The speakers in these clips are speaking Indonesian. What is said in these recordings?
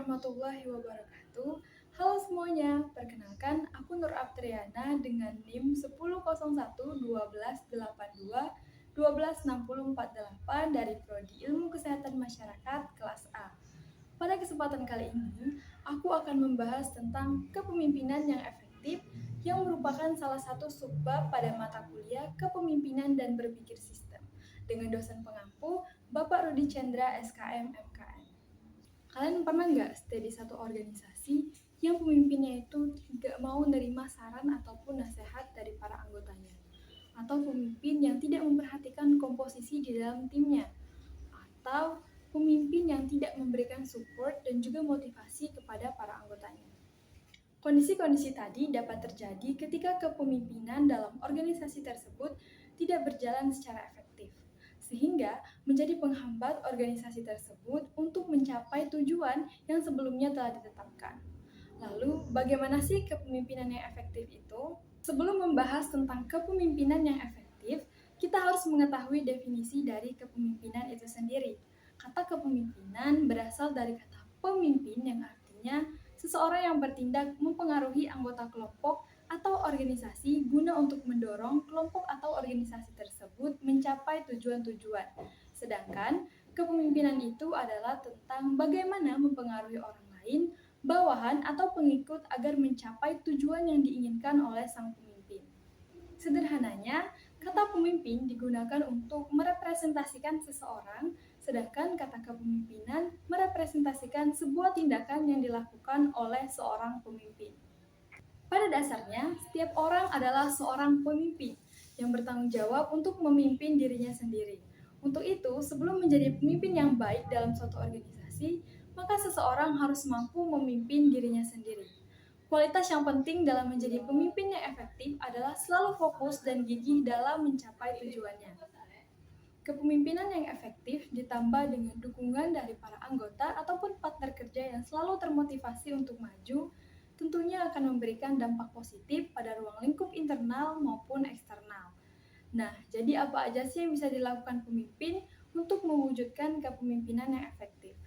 warahmatullahi wabarakatuh. Halo semuanya, perkenalkan aku Nur Aptriana dengan NIM 10011282 dari Prodi Ilmu Kesehatan Masyarakat kelas A. Pada kesempatan kali ini, aku akan membahas tentang kepemimpinan yang efektif yang merupakan salah satu subbab pada mata kuliah Kepemimpinan dan Berpikir Sistem dengan dosen pengampu Bapak Rudi Chandra SKM MKN. Kalian pernah nggak stay di satu organisasi yang pemimpinnya itu nggak mau nerima saran ataupun nasihat dari para anggotanya? Atau pemimpin yang tidak memperhatikan komposisi di dalam timnya? Atau pemimpin yang tidak memberikan support dan juga motivasi kepada para anggotanya? Kondisi-kondisi tadi dapat terjadi ketika kepemimpinan dalam organisasi tersebut tidak berjalan secara efektif, sehingga menjadi penghambat organisasi tersebut untuk mencapai tujuan yang sebelumnya telah ditetapkan. Lalu, bagaimana sih kepemimpinan yang efektif itu? Sebelum membahas tentang kepemimpinan yang efektif, kita harus mengetahui definisi dari kepemimpinan itu sendiri. Kata kepemimpinan berasal dari kata pemimpin yang artinya seseorang yang bertindak mempengaruhi anggota kelompok atau organisasi guna untuk mendorong kelompok atau organisasi tersebut mencapai tujuan-tujuan. Sedangkan kepemimpinan itu adalah tentang bagaimana mempengaruhi orang lain, bawahan atau pengikut agar mencapai tujuan yang diinginkan oleh sang pemimpin. Sederhananya, kata pemimpin digunakan untuk merepresentasikan seseorang, sedangkan kata kepemimpinan merepresentasikan sebuah tindakan yang dilakukan oleh seorang pemimpin. Pada dasarnya, setiap orang adalah seorang pemimpin yang bertanggung jawab untuk memimpin dirinya sendiri. Untuk itu, sebelum menjadi pemimpin yang baik dalam suatu organisasi, maka seseorang harus mampu memimpin dirinya sendiri. Kualitas yang penting dalam menjadi pemimpin yang efektif adalah selalu fokus dan gigih dalam mencapai tujuannya. Kepemimpinan yang efektif ditambah dengan dukungan dari para anggota ataupun partner kerja yang selalu termotivasi untuk maju, tentunya akan memberikan dampak positif pada ruang lingkup internal maupun eksternal. Nah, jadi apa aja sih yang bisa dilakukan pemimpin untuk mewujudkan kepemimpinan yang efektif?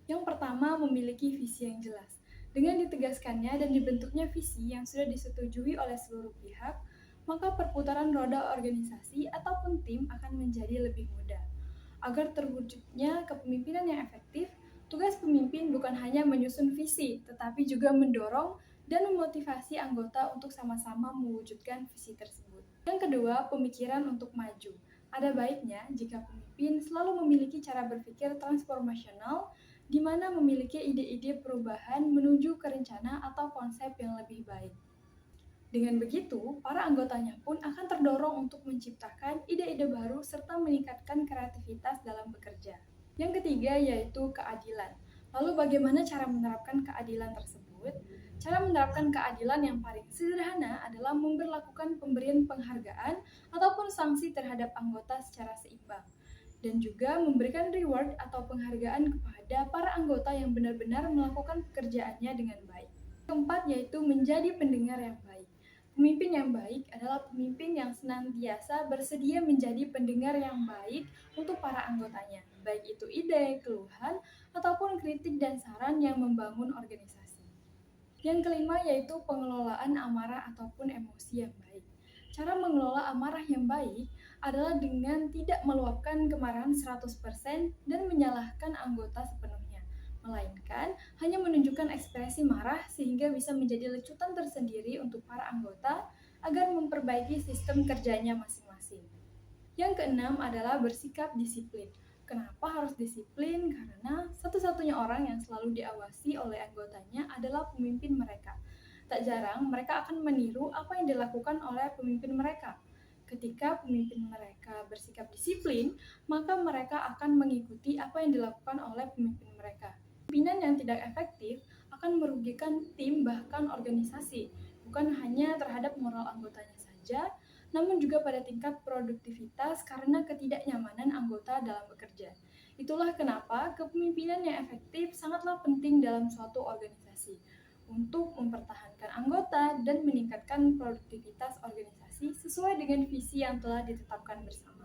Yang pertama, memiliki visi yang jelas. Dengan ditegaskannya dan dibentuknya visi yang sudah disetujui oleh seluruh pihak, maka perputaran roda organisasi ataupun tim akan menjadi lebih mudah. Agar terwujudnya kepemimpinan yang efektif, tugas pemimpin bukan hanya menyusun visi, tetapi juga mendorong dan memotivasi anggota untuk sama-sama mewujudkan visi tersebut. Yang kedua, pemikiran untuk maju. Ada baiknya jika pemimpin selalu memiliki cara berpikir transformasional, di mana memiliki ide-ide perubahan menuju ke rencana atau konsep yang lebih baik. Dengan begitu, para anggotanya pun akan terdorong untuk menciptakan ide-ide baru serta meningkatkan kreativitas dalam bekerja. Yang ketiga yaitu keadilan. Lalu bagaimana cara menerapkan keadilan tersebut? Cara menerapkan keadilan yang paling sederhana adalah memberlakukan pemberian penghargaan ataupun sanksi terhadap anggota secara seimbang, dan juga memberikan reward atau penghargaan kepada para anggota yang benar-benar melakukan pekerjaannya dengan baik. Keempat yaitu menjadi pendengar yang baik. Pemimpin yang baik adalah pemimpin yang senantiasa bersedia menjadi pendengar yang baik untuk para anggotanya, baik itu ide, keluhan, ataupun kritik dan saran yang membangun organisasi. Yang kelima yaitu pengelolaan amarah ataupun emosi yang baik. Cara mengelola amarah yang baik adalah dengan tidak meluapkan kemarahan 100% dan menyalahkan anggota sepenuhnya, melainkan hanya menunjukkan ekspresi marah sehingga bisa menjadi lecutan tersendiri untuk para anggota agar memperbaiki sistem kerjanya masing-masing. Yang keenam adalah bersikap disiplin. Kenapa harus disiplin? Karena satu-satunya orang yang selalu diawasi oleh anggotanya adalah pemimpin mereka. Tak jarang mereka akan meniru apa yang dilakukan oleh pemimpin mereka. Ketika pemimpin mereka bersikap disiplin, maka mereka akan mengikuti apa yang dilakukan oleh pemimpin mereka. Pimpinan yang tidak efektif akan merugikan tim bahkan organisasi, bukan hanya terhadap moral anggotanya saja, namun juga pada tingkat produktivitas karena ketidaknyamanan anggota dalam bekerja. Itulah kenapa kepemimpinan yang efektif sangatlah penting dalam suatu organisasi untuk mempertahankan anggota dan meningkatkan produktivitas organisasi sesuai dengan visi yang telah ditetapkan bersama.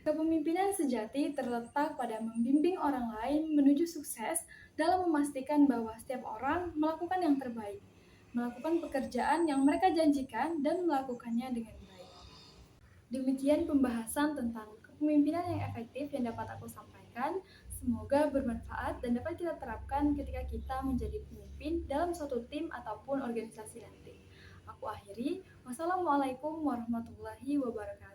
Kepemimpinan sejati terletak pada membimbing orang lain menuju sukses dalam memastikan bahwa setiap orang melakukan yang terbaik, melakukan pekerjaan yang mereka janjikan, dan melakukannya dengan baik. Demikian pembahasan tentang kepemimpinan yang efektif yang dapat aku sampaikan. Semoga bermanfaat dan dapat kita terapkan ketika kita menjadi pemimpin dalam suatu tim ataupun organisasi nanti. Aku akhiri. Wassalamualaikum warahmatullahi wabarakatuh.